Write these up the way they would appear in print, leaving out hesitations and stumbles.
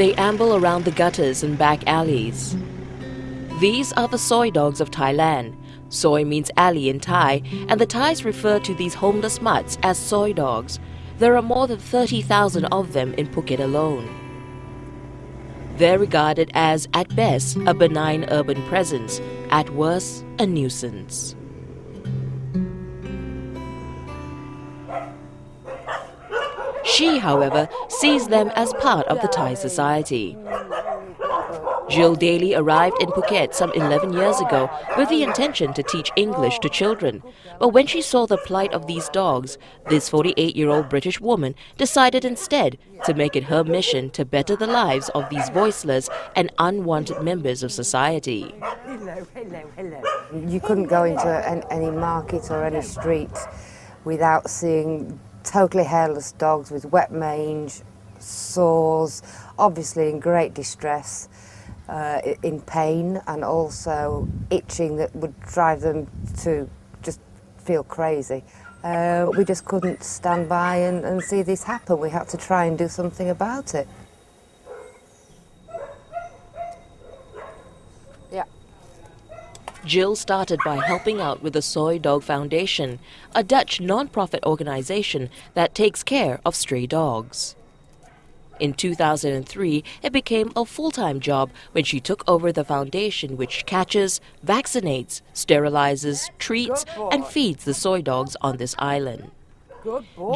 They amble around the gutters and back alleys. These are the Soi dogs of Thailand. Soi means alley in Thai, and the Thais refer to these homeless mutts as Soi dogs. There are more than 30,000 of them in Phuket alone. They're regarded as, at best, a benign urban presence, at worst, a nuisance. She, however, sees them as part of the Thai society. Gill Dalley arrived in Phuket some 11 years ago with the intention to teach English to children. But when she saw the plight of these dogs, this 48-year-old British woman decided instead to make it her mission to better the lives of these voiceless and unwanted members of society. You couldn't go into any market or any street without seeing totally hairless dogs with wet mange, sores, obviously in great distress. In pain and also itching that would drive them to just feel crazy. We just couldn't stand by and see this happen. We had to try and do something about it. Yeah. Gill started by helping out with the Soi Dog Foundation, a Dutch non-profit organization that takes care of stray dogs. In 2003, it became a full-time job when she took over the foundation, which catches, vaccinates, sterilizes, treats and feeds the Soi dogs on this island.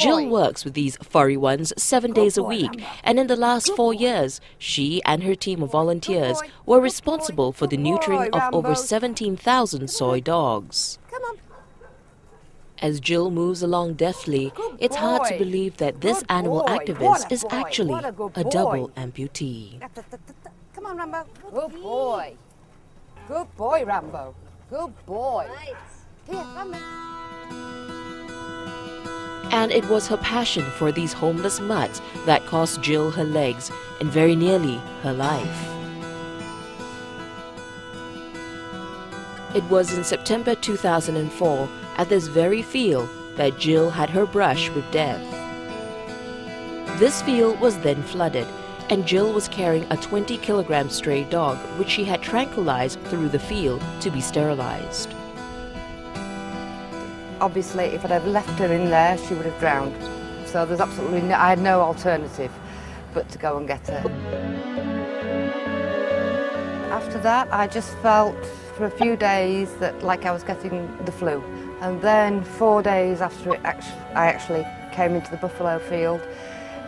Gill works with these furry ones 7 days a week, and in the last 4 years, she and her team of volunteers were responsible for the neutering of over 17,000 Soi dogs. As Gill moves along deftly, it's hard to believe that this animal activist is actually a double amputee. Come on, Rambo. Good boy. Good boy, Rambo. Good boy. Here, Rambo. And it was her passion for these homeless mutts that cost Gill her legs and very nearly her life. It was in September 2004, at this very field, that Gill had her brush with death. This field was then flooded, and Gill was carrying a 20-kilogram stray dog which she had tranquilized through the field to be sterilized. Obviously, if I'd have left her in there, she would have drowned. So there's absolutely no, I had no alternative but to go and get her. After that, I just felt for a few days that like I was getting the flu. And then 4 days after I actually came into the buffalo field,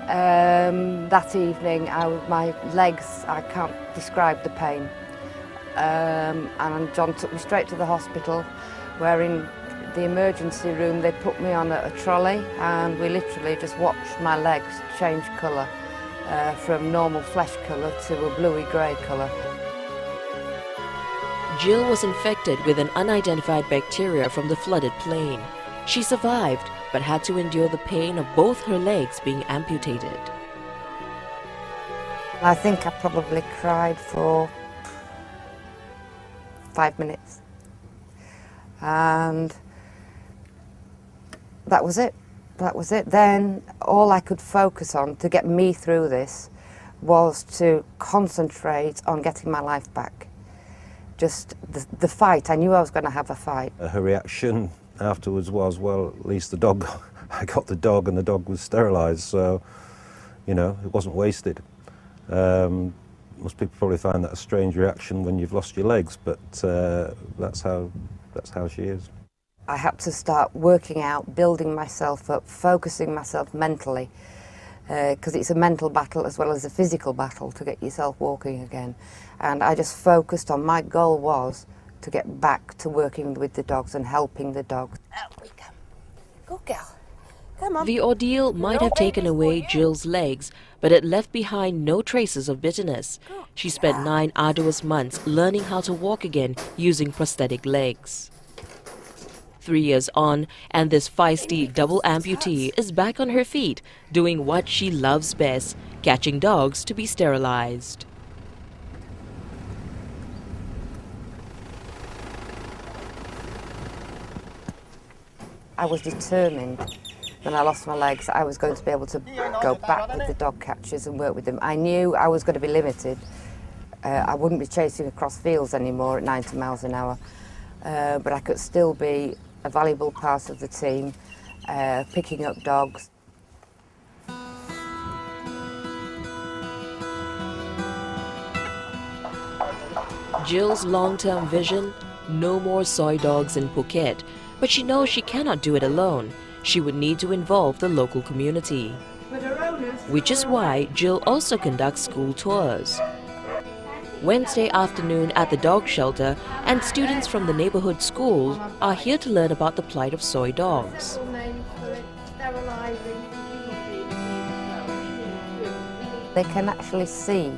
that evening my legs, I can't describe the pain. And John took me straight to the hospital, where in the emergency room they put me on a trolley, and we literally just watched my legs change colour from normal flesh colour to a bluey grey colour. Gill was infected with an unidentified bacteria from the flooded plain. She survived, but had to endure the pain of both her legs being amputated. I think I probably cried for 5 minutes. And that was it. That was it. Then all I could focus on to get me through this was to concentrate on getting my life back. Just the fight. I knew I was going to have a fight. Her reaction afterwards was, well, at least the dog, I got the dog and the dog was sterilised, so, you know, it wasn't wasted. Most people probably find that a strange reaction when you've lost your legs, but that's how she is. I had to start working out, building myself up, focusing myself mentally, because it's a mental battle as well as a physical battle to get yourself walking again. And I just focused on, my goal was to get back to working with the dogs and helping the dogs. Out we come. Good girl. Come on. The ordeal might have taken away Gill's legs, but it left behind no traces of bitterness. She spent 9 arduous months learning how to walk again using prosthetic legs. 3 years on, and this feisty double amputee is back on her feet, doing what she loves best, catching dogs to be sterilized. I was determined when I lost my legs, I was going to be able to go back with the dog catchers and work with them. I knew I was going to be limited. I wouldn't be chasing across fields anymore at 90 miles an hour, but I could still be a valuable part of the team, picking up dogs. Gill's long-term vision, no more soy dogs in Phuket, but she knows she cannot do it alone. She would need to involve the local community. Which is why Gill also conducts school tours. Wednesday afternoon at the dog shelter, and students from the neighborhood school are here to learn about the plight of soy dogs. They can actually see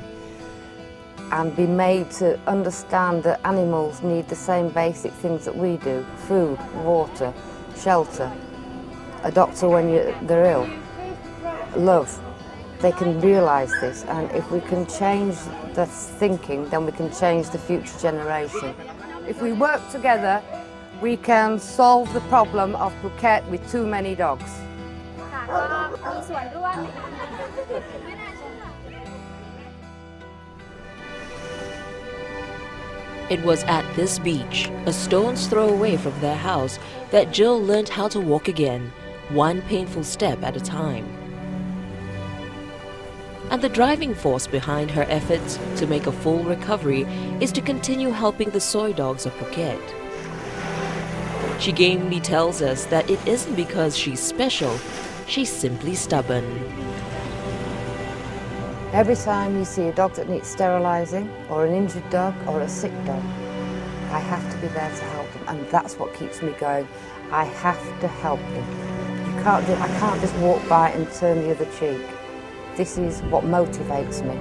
and be made to understand that animals need the same basic things that we do: food, water, shelter, a doctor when they're ill, love. They can realise this, and if we can change the thinking, then we can change the future generation. If we work together, we can solve the problem of Phuket with too many dogs. It was at this beach, a stone's throw away from their house, that Gill learned how to walk again, one painful step at a time. And the driving force behind her efforts to make a full recovery is to continue helping the soy dogs of Phuket. She gamely tells us that it isn't because she's special, she's simply stubborn. Every time you see a dog that needs sterilising, or an injured dog, or a sick dog, I have to be there to help them, and that's what keeps me going. I have to help them. I can't just walk by and turn the other cheek. This is what motivates me.